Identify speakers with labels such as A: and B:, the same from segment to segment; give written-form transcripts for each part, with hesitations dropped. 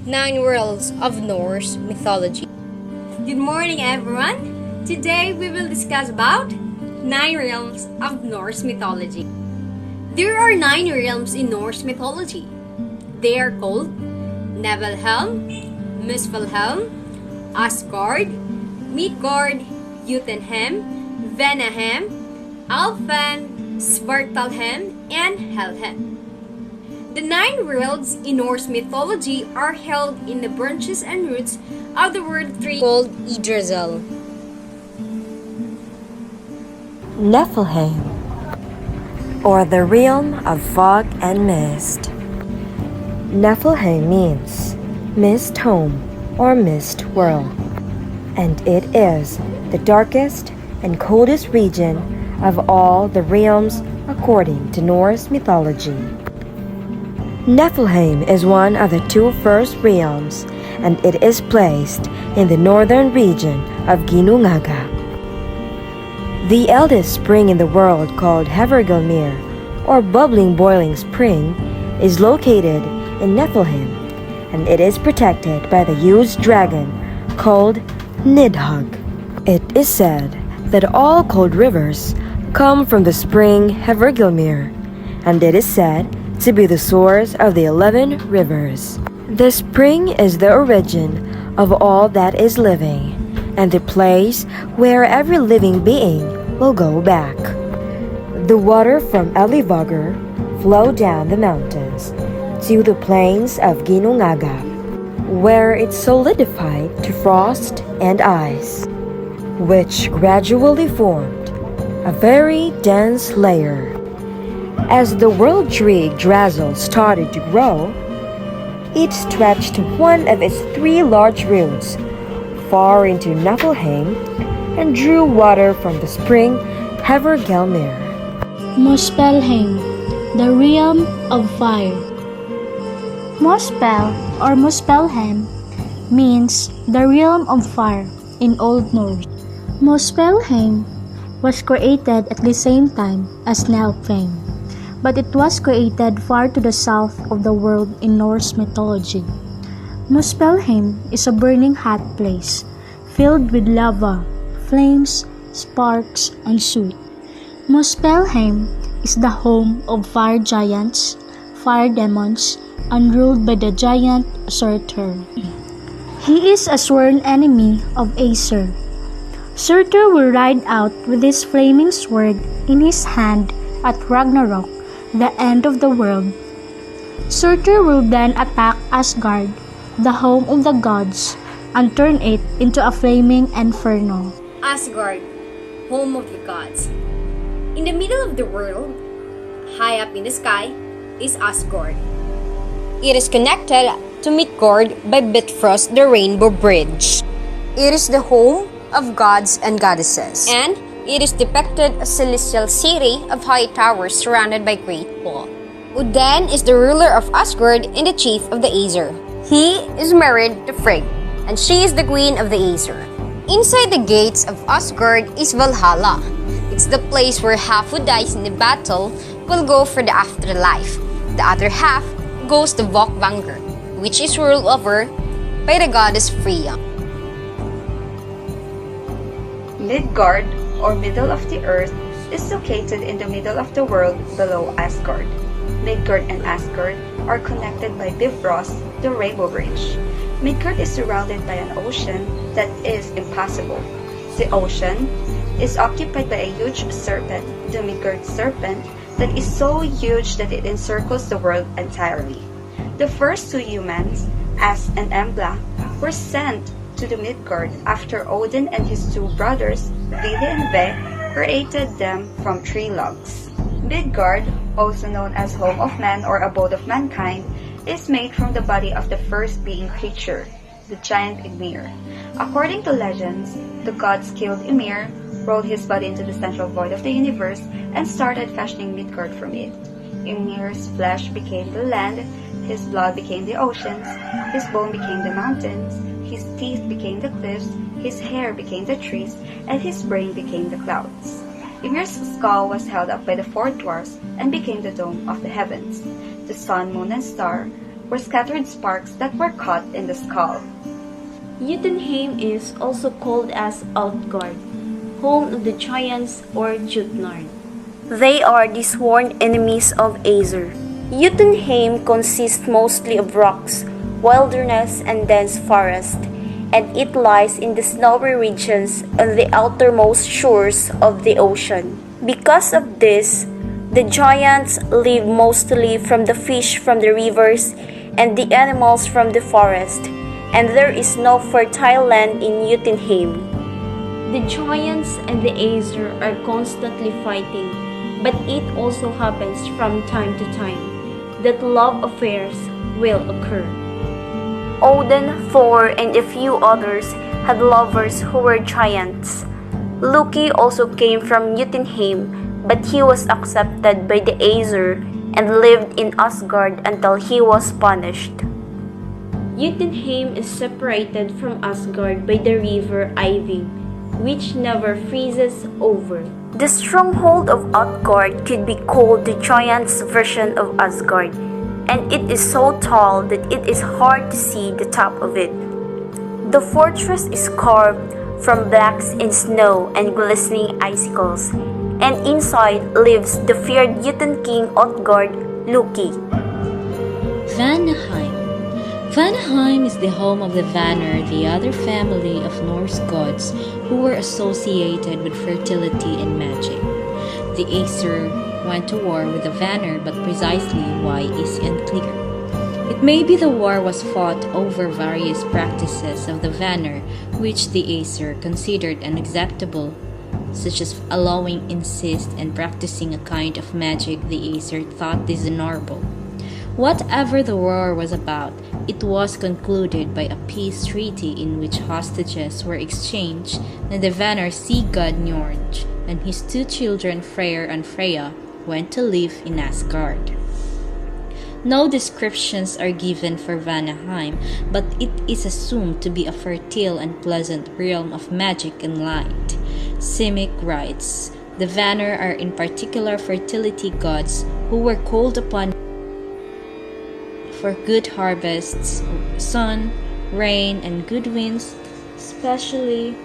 A: Nine worlds of Norse mythology.
B: Good morning, everyone. Today we will discuss about 9 realms of Norse mythology. There are 9 realms in Norse mythology. They are called Nibelheim, Muspelheim, Asgard, Midgard, Jotunheim, Vanaheim, Alfheim, Svartalheim, and Helheim. The 9 worlds in Norse mythology are held in the branches and roots of the world tree
A: Called Yggdrasil.
C: Niflheim, or the realm of fog and mist. Niflheim means mist home or mist world, and it is the darkest and coldest region of all the realms according to Norse mythology. Niflheim is one of the 2 first realms, and it is placed in the northern region of Ginnungagap. The eldest spring in the world, called Hvergelmir, or bubbling boiling spring, is located in Niflheim, and it is protected by the huge dragon called Nidhogg. It is said that all cold rivers come from the spring Hvergelmir, and it is said to be the source of the 11 rivers. The spring is the origin of all that is living, and the place where every living being will go back. The water from Elivogr flow down the mountains to the plains of Ginnungagap, where it solidified to frost and ice, which gradually formed a very dense layer. As the world tree Yggdrasil started to grow, it stretched one of its 3 large roots far into Niflheim and drew water from the spring Hvergelmir.
D: Muspelheim, the realm of fire. Muspel or Muspelheim means the realm of fire in Old Norse. Muspelheim was created at the same time as Niflheim, but it was created far to the south of the world in Norse mythology. Muspelheim is a burning hot place, filled with lava, flames, sparks, and soot. Muspelheim is the home of fire giants, fire demons, and ruled by the giant Surtur. He is a sworn enemy of Aesir. Surtur will ride out with his flaming sword in his hand at Ragnarok, the end of the world. Surtur will then attack Asgard, the home of the gods, and turn it into a flaming inferno.
B: Asgard, home of the gods. In the middle of the world, high up in the sky, is Asgard.
A: It is connected to Midgard by Bifrost, the Rainbow Bridge. It is the home of gods and goddesses, and it is depicted as a celestial city of high towers surrounded by great wall. Odin is the ruler of Asgard and the chief of the Aesir. He is married to Frigg, and she is the queen of the Aesir. Inside the gates of Asgard is Valhalla. It's the place where half who dies in the battle will go for the afterlife. The other half goes to Vokvanger, which is ruled over by the goddess Freya.
E: Midgard, or middle of the earth, is located in the middle of the world below Asgard. Midgard and Asgard are connected by Bifrost, the Rainbow Bridge. Midgard is surrounded by an ocean that is impassable. The ocean is occupied by a huge serpent, the Midgard serpent, that is so huge that it encircles the world entirely. The first 2 humans, As and Embla, were sent to the Midgard after Odin and his 2 brothers, Vili and Ve, created them from 3 logs. Midgard, also known as home of man or abode of mankind, is made from the body of the first being creature, the giant Ymir. According to legends, the gods killed Ymir, rolled his body into the central void of the universe, and started fashioning Midgard from it. Ymir's flesh became the land, his blood became the oceans, his bone became the mountains, his teeth became the cliffs, his hair became the trees, and his brain became the clouds. Ymir's skull was held up by the 4 dwarfs and became the dome of the heavens. The sun, moon, and star were scattered sparks that were caught in the skull.
F: Jotunheim is also called as Outgard, home of the giants or Jutnarn. They are the sworn enemies of Aesir. Jotunheim consists mostly of rocks, wilderness, and dense forest, and it lies in the snowy regions on the outermost shores of the ocean. Because of this, the giants live mostly from the fish from the rivers and the animals from the forest, and there is no fertile land in Jotunheim. The giants and the Aesir are constantly fighting, but it also happens from time to time that love affairs will occur. Odin, Thor, and a few others had lovers who were giants. Loki also came from Jotunheim, but he was accepted by the Aesir and lived in Asgard until he was punished. Jotunheim is separated from Asgard by the river Iving, which never freezes over. The stronghold of Asgard could be called the giant's version of Asgard, and it is so tall that it is hard to see the top of it. The fortress is carved from blacks in snow and glistening icicles, and inside lives the feared Jotun king Utgard, Loki.
G: Vanaheim. Vanaheim is the home of the Vanir, the other family of Norse gods who were associated with fertility and magic. The Aesir went to war with the Vanir, but precisely why is unclear. It may be the war was fought over various practices of the Vanir which the Aesir considered unacceptable, such as allowing incest and practicing a kind of magic the Aesir thought dishonorable. Whatever the war was about, it was concluded by a peace treaty in which hostages were exchanged, and the Vanir sea god Njord and his two children Freyr and Freya went to live in Asgard. No descriptions are given for Vanaheim, but it is assumed to be a fertile and pleasant realm of magic and light. Simic writes, the Vanir are in particular fertility gods who were called upon for good harvests, sun, rain, and good winds, especially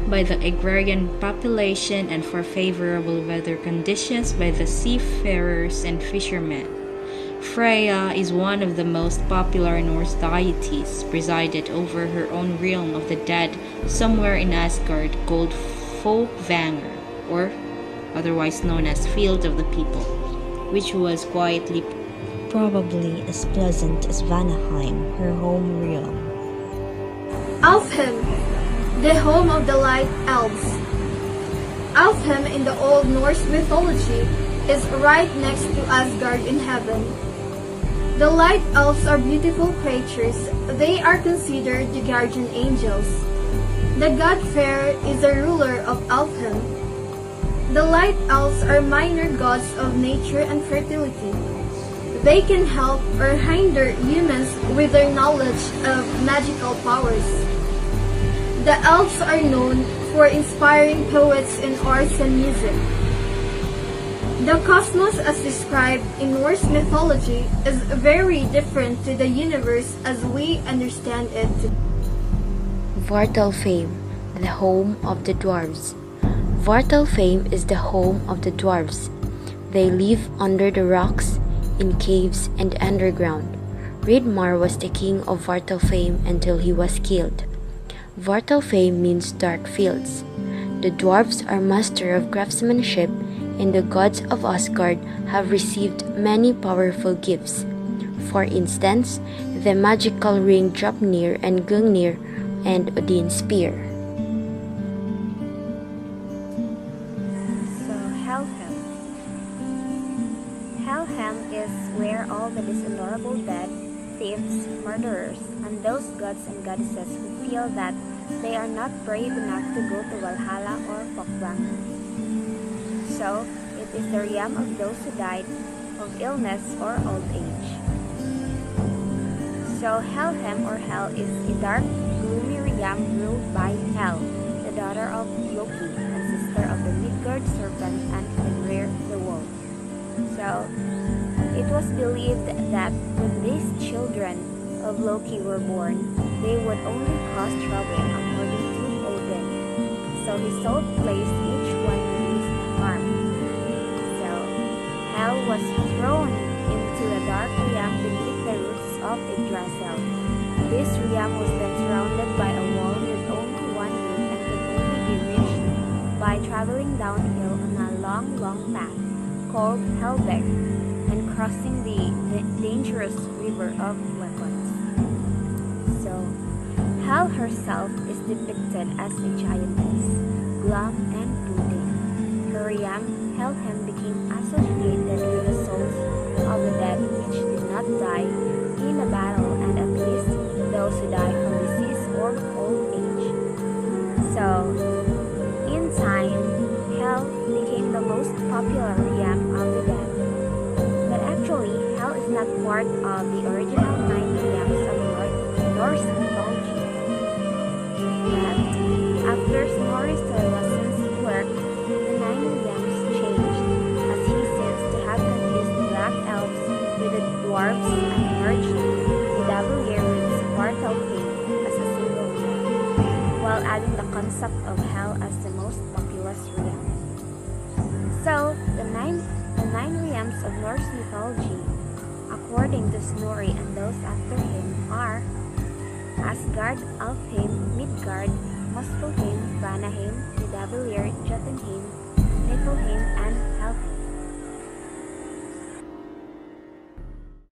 G: by the agrarian population, and for favorable weather conditions by the seafarers and fishermen. Freya is one of the most popular Norse deities, presided over her own realm of the dead somewhere in Asgard called Folkvangr, or otherwise known as Field of the People, which was quietly
C: Probably as pleasant as Vanaheim, her home realm.
B: Alfheim, the home of the Light Elves. Alfheim in the Old Norse mythology is right next to Asgard in heaven. The Light Elves are beautiful creatures. They are considered the guardian angels. The god Freyr is the ruler of Alfheim. The Light Elves are minor gods of nature and fertility. They can help or hinder humans with their knowledge of magical powers. The elves are known for inspiring poets in arts and music. The cosmos as described in Norse mythology is very different to the universe as we understand it today.
C: Vartalfheim, the home of the dwarves. Vartalfheim is the home of the dwarves. They live under the rocks, in caves and underground. Hreidmar was the king of Vartalfheim until he was killed. Vartalfheim means dark fields. The dwarves are master of craftsmanship, and the gods of Asgard have received many powerful gifts. For instance, the magical ring Draupnir and Gungnir, and Odin's spear.
H: Helheim is where all the dishonorable dead, thieves, murderers, and those gods and goddesses who feel that they are not brave enough to go to Valhalla or Folkvangr. So, it is the realm of those who died of illness or old age. So, Helheim or Hel is a dark, gloomy realm ruled by Hel, the daughter of Loki and sister of the Midgard serpent and Fenrir the wolf. So, it was believed that when these children of Loki were born, they would only cause trouble according to Odin. So he sought place each one with least harm. So Hel was thrown into a dark realm beneath the roots of Yggdrasil. This realm was then surrounded by a wall with only one roof and could only be reached by traveling downhill on a long path called Helbeck and crossing the dangerous river of weapons. So, Hel herself is depicted as a giantess, glum and brooding. Her realm, Helheim, became associated with the souls of the dead which did not die in a battle, and at least those who died from disease or old age. So, in time, Hel became the most popular realm of the dead. But actually, Hel is not part of the original 9 realms of Norse mythology. But after Snorri Sturluson's work, the 9 realms changed, as he seems to have confused the Black Elves with the Dwarves and merged the Davalir with the Svartalfheim as a single realm, while adding the concept of Hel as the most populous realm. So, the nine realms of Norse mythology, according to Snorri and those after him, are Asgard, Alfheim, Midgard, Muspelheim, Vanaheim, Nidavellir, Jotunheim,